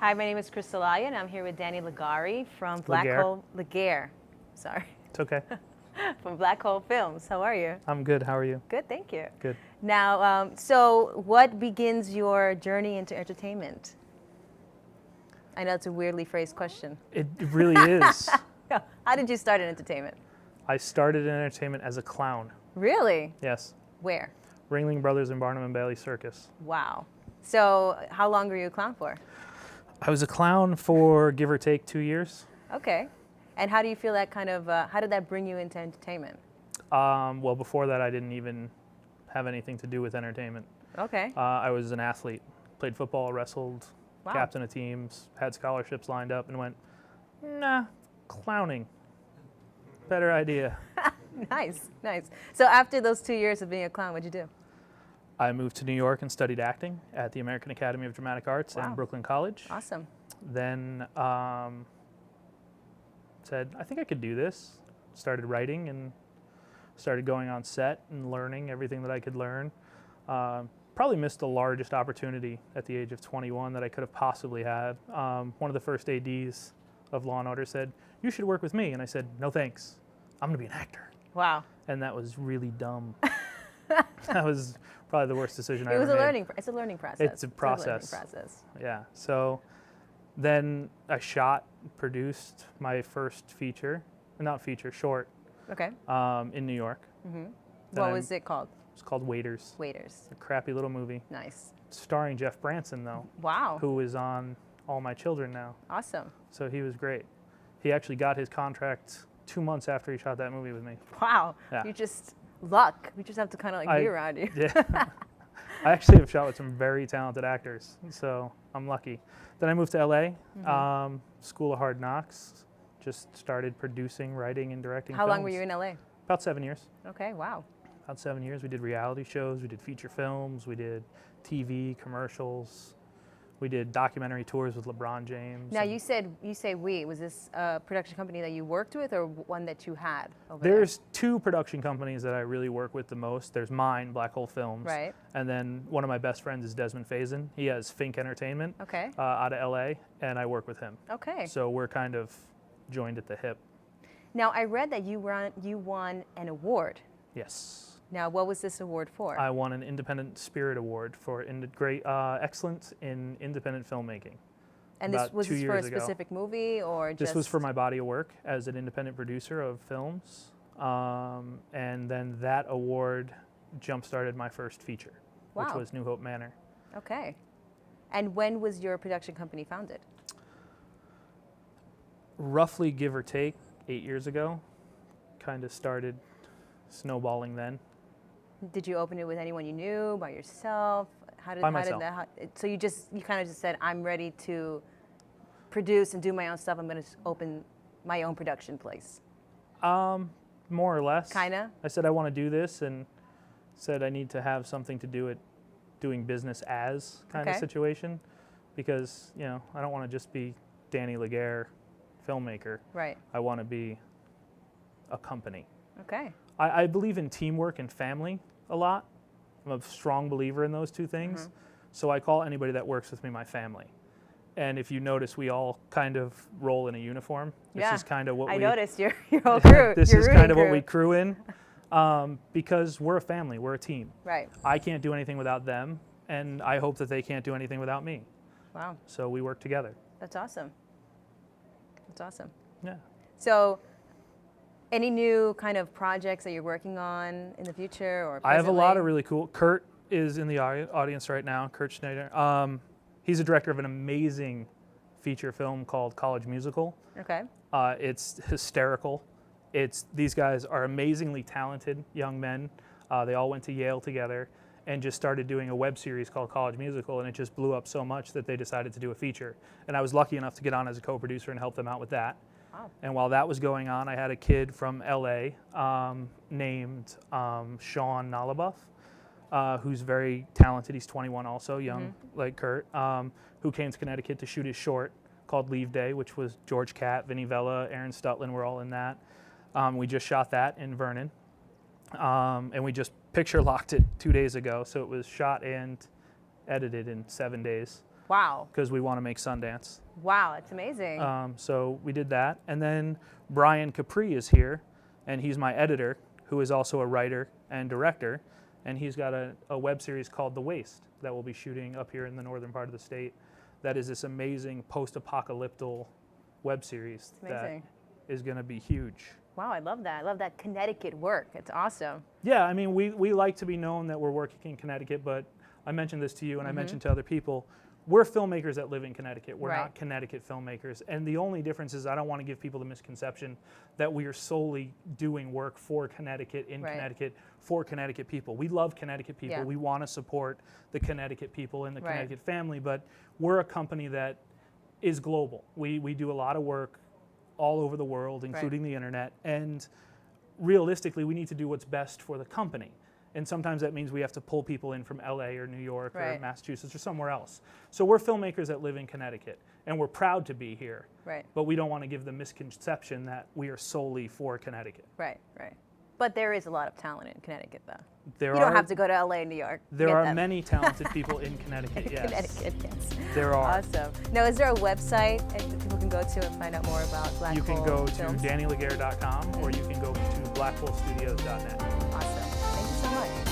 Hi, my name is Crystalaya, and I'm here with Danny Legare from Black Legare. Hole. Legare, sorry, It's okay. from Black Hole Films. How are you? I'm good. How are you? Good, thank you. Good. Now, so what begins your journey into entertainment? I know it's a weirdly phrased question. It really is. How did you start in entertainment? I started in entertainment as a clown. Really? Yes. Where? Ringling Brothers and Barnum and Bailey Circus. Wow. So how long were you a clown for? I was a clown for give or take 2 years. Okay. And how do you feel that how did that bring you into entertainment? Well, before that, I didn't even have anything to do with entertainment. Okay. I was an athlete, played football, wrestled, Wow. captain of teams, had scholarships lined up, and went, nah, clowning. Better idea. Nice, nice. So after those 2 years of being a clown, what'd you do? I moved to New York and studied acting at the American Academy of Dramatic Arts Wow. and Brooklyn College. Awesome. Then said, I think I could do this. Started writing and started going on set and learning everything that I could learn. Probably missed the largest opportunity at the age of 21 that I could have possibly had. One of the first ADs of Law & Order said, you should work with me. And I said, no thanks. I'm going to be an actor. Wow. And that was really dumb. That was probably the worst decision I It ever was a made. learning. It's a learning process. It's a process. It's a learning process. Yeah. So then I shot, produced my first short Okay. in New York. Mm-hmm. Then What was it called? It's called Waiters. Waiters. A crappy little movie. Nice. Starring Jeff Branson, though, Wow. who is on All My Children now. Awesome. So he was great. He actually got his contract 2 months after he shot that movie with me. Wow. Yeah. You just luck. We just have to kind of be around you. Yeah. I actually have shot with some very talented actors, so I'm lucky. Then I moved to LA, Mm-hmm. School of Hard Knocks. Just started producing, writing, and directing How films. long were you in LA? About 7 years. Okay. Wow. About 7 years. We did reality shows, we did feature films, we did TV, commercials. We did documentary tours with LeBron James. Now you say we. Was this a production company that you worked with, or one that you had over There's two production companies that I really work with the most. There's mine, Black Hole Films. Right. And then one of my best friends is Desmond Faison. He has Fink Entertainment there? Okay. out of LA, and I work with him. Okay. So we're kind of joined at the hip. Now I read that you won an award. Yes. Now what was this award for? I won an Independent Spirit Award for great excellence in independent filmmaking. And this about was 2 this for a years ago. specific movie, or just? This was for my body of work as an independent producer of films. And then that award jump-started my first feature, which Wow. was New Hope Manor. Okay. And when was your production company founded? Roughly, give or take, 8 years ago. Kind of started snowballing then. Did you open it with anyone you knew, by yourself? By myself. So you kind of just said, I'm ready to produce and do my own stuff. I'm going to open my own production place. More or less. Kinda? I said I want to do this, and said I need to have something to do it, doing business as kind of Okay. situation, because I don't want to just be Danny Legare, filmmaker. Right. I want to be a company. Okay. I believe in teamwork and family a lot. I'm a strong believer in those two things. Mm-hmm. So I call anybody that works with me my family. And if you notice, we all kind of roll in a uniform. This is kind of what I we noticed your whole crew. This your is rooming kind of what crew. we crew in, because we're a family, we're a team. Right. I can't do anything without them, and I hope that they can't do anything without me. Wow. So we work together. That's awesome. That's awesome. Yeah. So, any new kind of projects that you're working on in the future, or I have a lot presently? of really cool. Kurt is in the audience right now. Kurt Schneider. He's a director of an amazing feature film called College Musical. Okay. It's hysterical. These guys are amazingly talented young men. They all went to Yale together and just started doing a web series called College Musical, and it just blew up so much that they decided to do a feature. And I was lucky enough to get on as a co-producer and help them out with that. Wow. And while that was going on, I had a kid from LA named Sean Nalabuff, who's very talented. He's 21 also, young like Kurt, who came to Connecticut to shoot his short called Leave Day, which was George Catt, Vinnie Vella, Aaron Stutlin were all in that. We just shot that in Vernon. And we just picture locked it 2 days ago. So it was shot and edited in 7 days. Wow. because we want to make Sundance. Wow, it's amazing. So we did that. And then Brian Capri is here, and he's my editor, who is also a writer and director. And he's got a web series called The Waste that we'll be shooting up here in the northern part of the state. That is this amazing post-apocalyptic web series that is going to be huge. Wow, I love that. I love that Connecticut work. It's awesome. Yeah, I mean, we like to be known that we're working in Connecticut, but I mentioned this to you and I mentioned to other people. We're filmmakers that live in Connecticut. We're not Connecticut filmmakers. And the only difference is I don't want to give people the misconception that we are solely doing work for Connecticut, in Connecticut, for Connecticut people. We love Connecticut people. Yeah. We want to support the Connecticut people and the Connecticut family, but we're a company that is global. We do a lot of work all over the world, including the internet. And realistically, we need to do what's best for the company. And sometimes that means we have to pull people in from LA or New York or Massachusetts or somewhere else. So we're filmmakers that live in Connecticut, and we're proud to be here. But we don't want to give the misconception that we are solely for Connecticut. Right. But there is a lot of talent in Connecticut, though. You don't have to go to LA and New York. There are many talented people in Connecticut, yes. Connecticut, yes. There are. Awesome. Now, is there a website that people can go to and find out more about Black You Hole can go to Films? DannyLegare.com or you can go to blackholestudios.net. Awesome. Thank you so much.